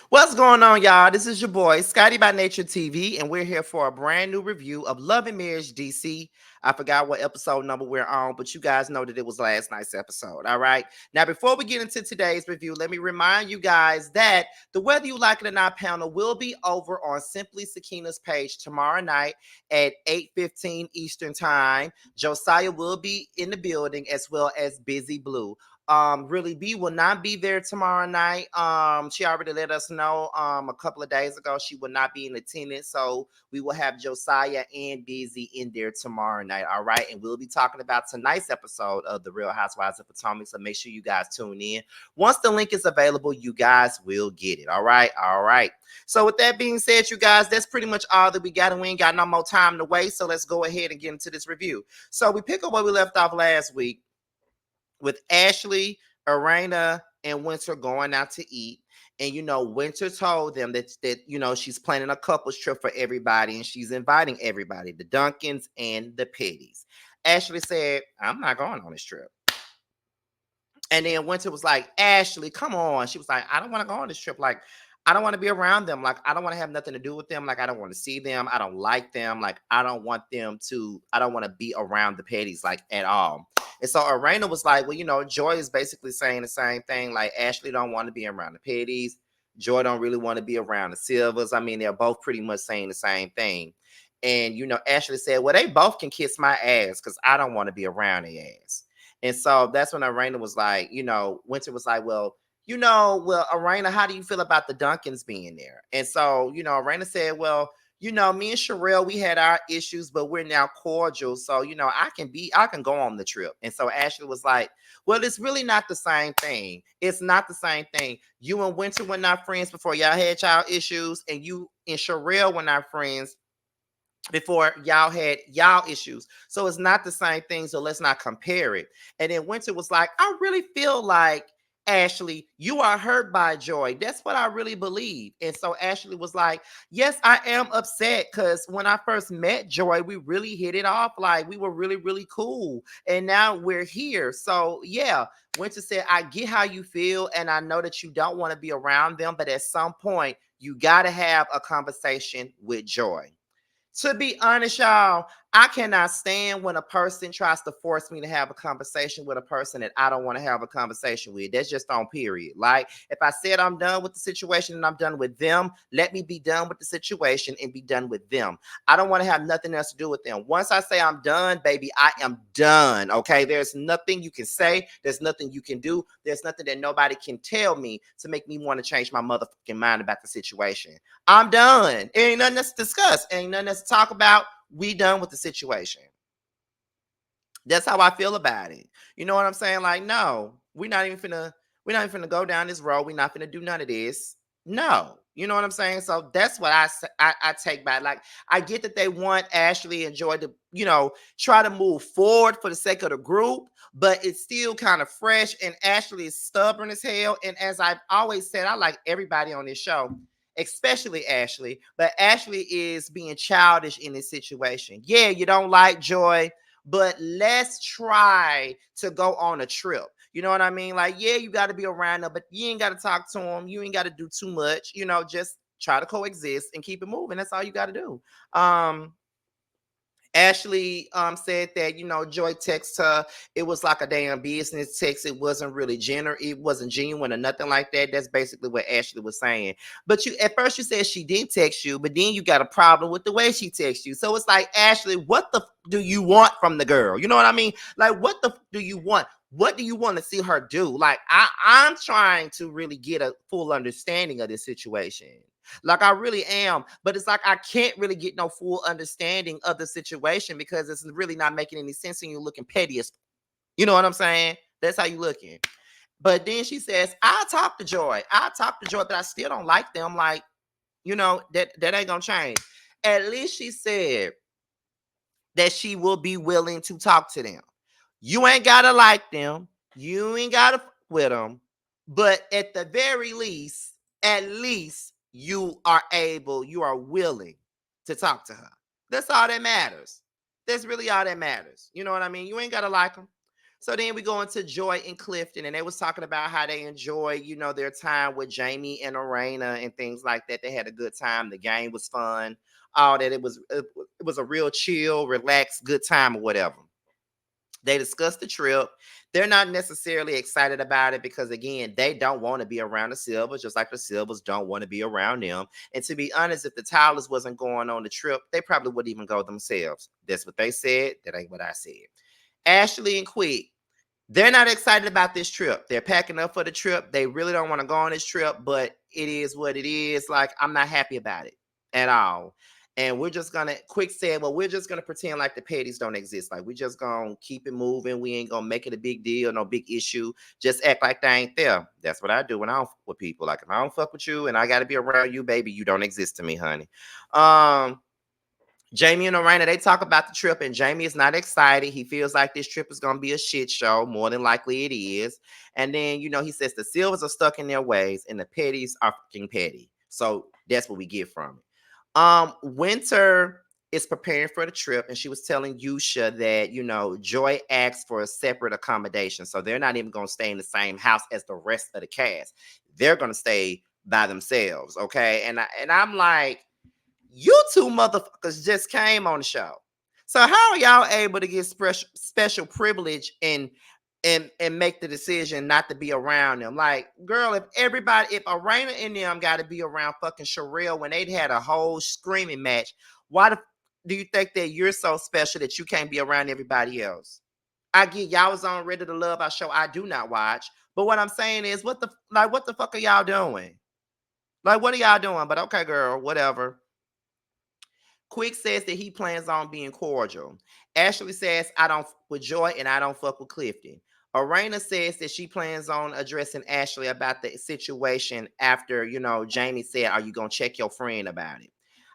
What's going on, y'all? This is your boy, Scotty by Nature TV, and we're here for a brand new review of Love and Marriage DC. I forgot what episode number we're on, but you guys know that it was last night's episode. All right. Now, before we get into today's review, let me remind you guys that the Whether You Like It or Not panel will be over on Simply Sakina's page tomorrow night at 8:15 Eastern Time. Josiah will be in the building as well as Busy Blue. Really B will not be there tomorrow night. She already let us know a couple of days ago she will not be in attendance. So we will have Josiah and Busy in there tomorrow night. All right. And we'll be talking about tonight's episode of The Real Housewives of Potomac. So make sure you guys tune in. Once the link is available, you guys will get it. All right. All right. So with that being said, you guys, that's pretty much all that we got, and we ain't got no more time to waste. So let's go ahead and get into this review. So we pick up where we left off last week with Ashley, Arena, and Winter going out to eat. And Winter told them that she's planning a couples trip for everybody, and she's inviting everybody, the Duncans and the Petties. Ashley said, "I'm not going on this trip." And then Winter was like, "Ashley, come on." She was like, "I don't want to go on this trip. Like, I don't want to be around them. Like, I don't want to have nothing to do with them. Like, I don't want to see them. I don't like them. Like, I don't want to be around the Petties, like, at all." And so Arena was like, "Well, Joy is basically saying the same thing. Like, Ashley don't want to be around the Petties. Joy don't really want to be around the Silvers. I mean, they're both pretty much saying the same thing." And, Ashley said, "Well, they both can kiss my ass because I don't want to be around their ass." And so that's when Arena was like, Winter was like, well, Arena, how do you feel about the Duncans being there? And so, Arena said, "Well, me and Sherelle, we had our issues, but we're now cordial. So, I can go on the trip." And so Ashley was like, "Well, it's really not the same thing. It's not the same thing. You and Winter were not friends before y'all had y'all issues, and you and Sherelle were not friends before y'all had y'all issues. So it's not the same thing. So let's not compare it." And then Winter was like, "I really feel like, Ashley, you are hurt by Joy. That's what I really believe." And so Ashley was like, "Yes, I am upset because when I first met Joy, we really hit it off. Like, we were really, really cool. And now we're here. So yeah." Winter said, "I get how you feel. And I know that you don't want to be around them. But at some point, you got to have a conversation with Joy." To be honest, y'all, I cannot stand when a person tries to force me to have a conversation with a person that I don't want to have a conversation with. That's just on period. Like, if I said I'm done with the situation and I'm done with them, let me be done with the situation and be done with them. I don't want to have nothing else to do with them. Once I say I'm done, baby, I am done. Okay. There's nothing you can say. There's nothing you can do. There's nothing that nobody can tell me to make me want to change my motherfucking mind about the situation. I'm done. Ain't nothing else to discuss. Ain't nothing else to talk about. We done with the situation. That's how I feel about it. You know what I'm saying? Like, no, we're not even finna go down this road. We're not finna do none of this. No. You know what I'm saying? So that's what I take back. Like, I get that they want Ashley and Joy to, try to move forward for the sake of the group, but it's still kind of fresh. And Ashley is stubborn as hell. And as I've always said, I like everybody on this show, especially Ashley, but Ashley is being childish in this situation. Yeah, you don't like Joy, but let's try to go on a trip. You know what I mean? Like, yeah, you got to be around them, but you ain't got to talk to them. You ain't got to do too much. Just try to coexist and keep it moving. That's all you got to do. Ashley said that Joy texted her. It was like a damn business text. It wasn't really it wasn't genuine or nothing like that. That's basically what Ashley was saying. But you at first you said she did text you, but then you got a problem with the way she texts you. So it's like, Ashley, what the do you want from the girl? You know what I mean? Like, what the do you want? What do you want to see her do? Like, I'm trying to really get a full understanding of this situation. Like, I really am. But it's like I can't really get no full understanding of the situation because it's really not making any sense and you're looking petty as, you know what I'm saying? That's how you looking. But then she says, "I'll talk to Joy. I'll talk to Joy, but I still don't like them." Like, that ain't gonna change. At least she said that she will be willing to talk to them. You ain't gotta like them. You ain't gotta with them. But at the very least, at least you are willing to talk to her. That's all that matters. That's really all that matters. You know what I mean? You ain't gotta like them. So then we go into Joy and Clifton, and they was talking about how they enjoy, their time with Jamie and Arena and things like that. They had a good time. The game was fun. All that it was a real chill, relaxed, good time or whatever. They discussed the trip. They're not necessarily excited about it because, again, they don't want to be around the Silvers, just like the Silvers don't want to be around them. And to be honest, if the Towers wasn't going on the trip, they probably wouldn't even go themselves. That's what they said. That ain't what I said. Ashley and Quick, they're not excited about this trip. They're packing up for the trip. They really don't want to go on this trip, but it is what it is. Like, I'm not happy about it at all. And we're just gonna Quick said, well, we're just gonna pretend like the petties don't exist. Like, we just gonna keep it moving. We ain't gonna make it a big deal, no big issue. Just act like they ain't there. That's what I do when I don't fuck with people. Like, if I don't fuck with you and I gotta be around you, baby, you don't exist to me, honey. Um, Jamie and Lorena, they talk about the trip, and Jamie is not excited. He feels like this trip is going to be a shit show. More than likely it is. And then, he says the Silvers are stuck in their ways, and the Petties are fucking petty. So that's what we get from it. Winter is preparing for the trip, and she was telling Yusha that, Joy asked for a separate accommodation. So they're not even going to stay in the same house as the rest of the cast. They're going to stay by themselves, okay? And I'm like, you two motherfuckers just came on the show. So how are y'all able to get special privilege and make the decision not to be around them? Like, girl, if Arena and them got to be around fucking Sherelle when they'd had a whole screaming match, why do you think that you're so special that you can't be around everybody else? I get y'all was on Ready to Love, our show I do not watch, but what I'm saying is, what the fuck are y'all doing? Like, what are y'all doing? But okay, girl, whatever. Quick says that he plans on being cordial. Ashley says, I don't fuck with Joy and I don't fuck with Clifton. Arena says that she plans on addressing Ashley about the situation after, Jamie said, are you going to check your friend about it?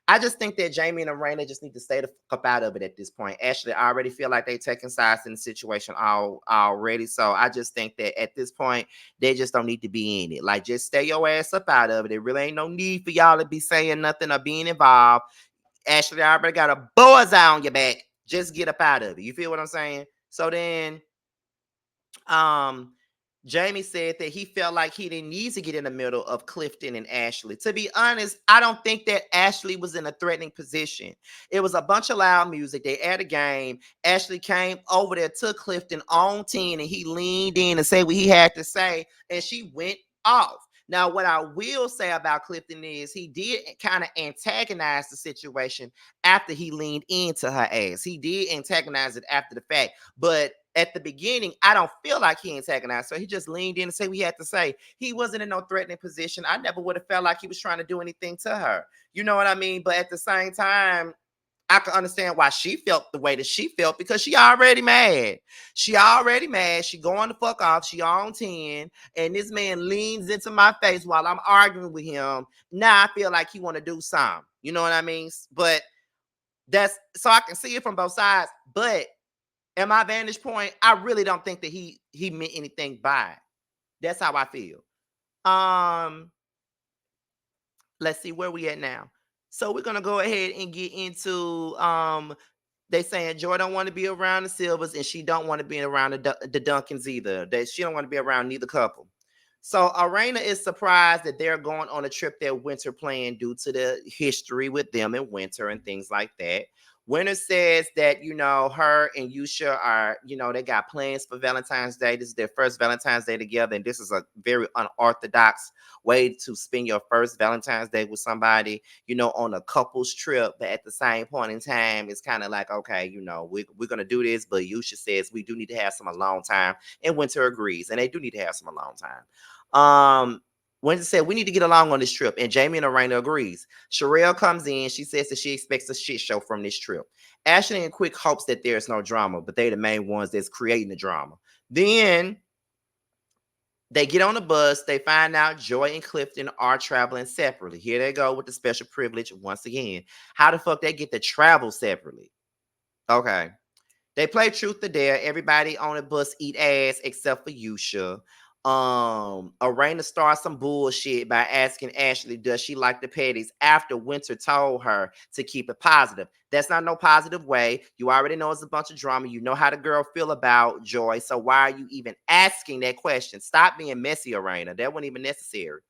I just think that Jamie and Arena just need to stay the fuck up out of it at this point. Ashley, I already feel like they taking sides in the situation already. So I just think that at this point, they just don't need to be in it. Like, just stay your ass up out of it. There really ain't no need for y'all to be saying nothing or being involved. Ashley already got a bullseye on your back. Just get up out of it. You feel what I'm saying? So then, um, Jamie said that he felt like he didn't need to get in the middle of Clifton and Ashley. To be honest, I don't think that Ashley was in a threatening position. It was a bunch of loud music. They had a game. Ashley came over there, took Clifton on 10, and he leaned in and said what he had to say, and she went off. Now, what I will say about Clifton is he did kind of antagonize the situation after he leaned into her ass. He did antagonize it after the fact, but at the beginning, I don't feel like he antagonized. So he just leaned in and said what he had to say. He wasn't in no threatening position. I never would have felt like he was trying to do anything to her. You know what I mean? But at the same time, I can understand why she felt the way that she felt because she already mad. She already mad. She going to fuck off. She on 10. And this man leans into my face while I'm arguing with him. Now I feel like he want to do something. You know what I mean? But that's so I can see it from both sides. But at my vantage point, I really don't think that he meant anything by it. That's how I feel. Um, let's see where we at now. So we're gonna go ahead and get into they saying Joy don't want to be around the Silvers and she don't want to be around the Duncans either. That she don't want to be around neither couple. So Arena is surprised that they're going on a trip that Winter planned due to the history with them and Winter and things like that. Winter says that, her and Yusha are, they got plans for Valentine's Day. This is their first Valentine's Day together. And this is a very unorthodox way to spend your first Valentine's Day with somebody, on a couple's trip. But at the same point in time, it's kind of like, okay, we're going to do this. But Yusha says we do need to have some alone time. And Winter agrees. And they do need to have some alone time. Winter said we need to get along on this trip, and Jamie and Arena agrees. Sherelle comes in. She says that she expects a shit show from this trip. Ashley and Quick hopes that there's no drama, but they're the main ones that's creating the drama. Then they get on the bus. They find out Joy and Clifton are traveling separately. Here they go with the special privilege once again. How the fuck they get to travel separately? Okay. They play truth or dare. Everybody on the bus eat ass except for Yusha. Arena starts some bullshit by asking Ashley, does she like the petties after Winter told her to keep it positive. That's not no positive way. You already know it's a bunch of drama. You know how the girl feel about Joy. So why are you even asking that question? Stop being messy, Arena. That wasn't even necessary.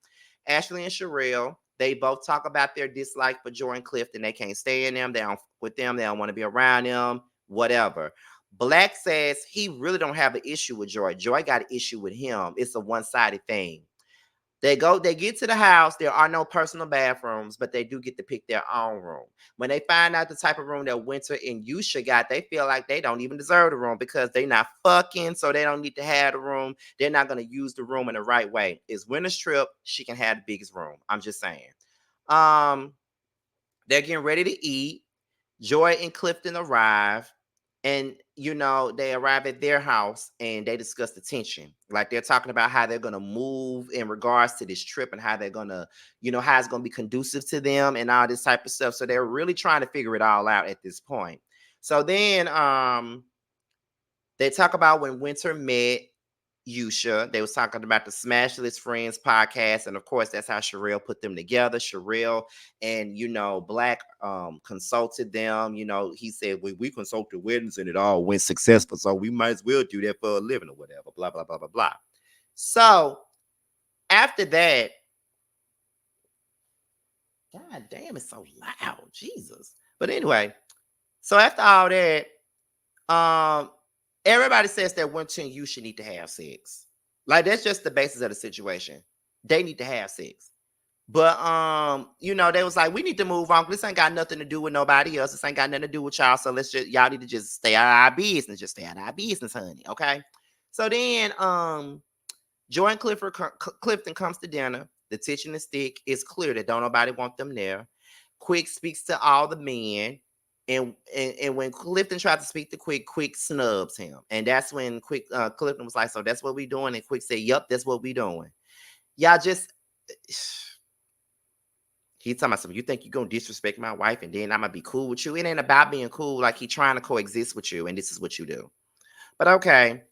Ashley and Sherelle, they both talk about their dislike for Joy and Clifton. They can't stay in them. They don't with them. They don't want to be around them. Whatever. Black says he really don't have an issue with Joy. Joy got an issue with him. It's a one-sided thing. They get to the house. There are no personal bathrooms, but they do get to pick their own room. When they find out the type of room that Winter and Yusha got, they feel like they don't even deserve the room because they're not fucking, so they don't need to have the room. They're not going to use the room in the right way. It's Winter's trip. She can have the biggest room. I'm just saying. Um, they're getting ready to eat. Joy and Clifton arrive, and they arrive at their house and they discuss the tension. Like they're talking about how they're gonna move in regards to this trip and how they're gonna, how it's gonna be conducive to them and all this type of stuff. So they're really trying to figure it all out at this point. So then they talk about when Winter met Yusha. They was talking about the Smashless Friends podcast, and of course, that's how Sherelle put them together. Sherelle and Black consulted them. He said we consulted weddings and it all went successful, so we might as well do that for a living or whatever. Blah blah blah blah blah. So after that, God damn, it's so loud, Jesus. But anyway, so after all that, um, everybody says that Winter and Yusha need to have sex. Like that's just the basis of the situation. They need to have sex. But they was like, we need to move on. This ain't got nothing to do with nobody else. This ain't got nothing to do with y'all. So y'all need to just stay out of our business. Just stay out of our business, honey. Okay. So then Joy and Clifton comes to dinner. The tension is thick. It's clear that don't nobody want them there. Quick speaks to all the men. And when Clifton tried to speak to Quick snubs him. And that's when Clifton was like, so that's what we doing? And Quick said, yep, that's what we doing. Y'all just He's talking about something. You think you're gonna disrespect my wife and then I'm gonna be cool with you? It ain't about being cool. Like he trying to coexist with you, and this is what you do. But okay.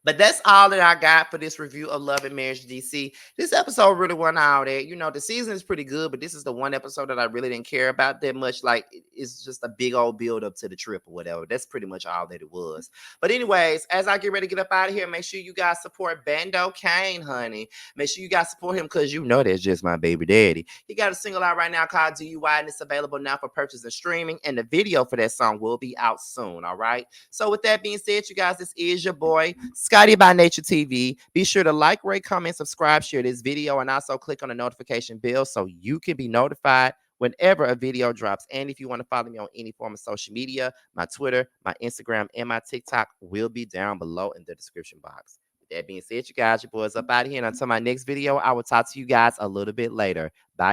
But that's all that I got for this review of Love and Marriage DC. This episode really went all that. The season is pretty good, but this is the one episode that I really didn't care about that much. Like, it's just a big old build up to the trip or whatever. That's pretty much all that it was. But anyways, as I get ready to get up out of here, make sure you guys support Bando Kane, honey. Make sure you guys support him because that's just my baby daddy. He got a single out right now called Do You Why, and it's available now for purchase and streaming. And the video for that song will be out soon, all right? So with that being said, you guys, this is your boy, Scotty by Nature TV. Be sure to like, rate, comment, subscribe, share this video, and also click on the notification bell so you can be notified whenever a video drops. And if you want to follow me on any form of social media, my Twitter, my Instagram, and my TikTok will be down below in the description box. With that being said, you guys, your boys up out of here. And until my next video, I will talk to you guys a little bit later. Bye.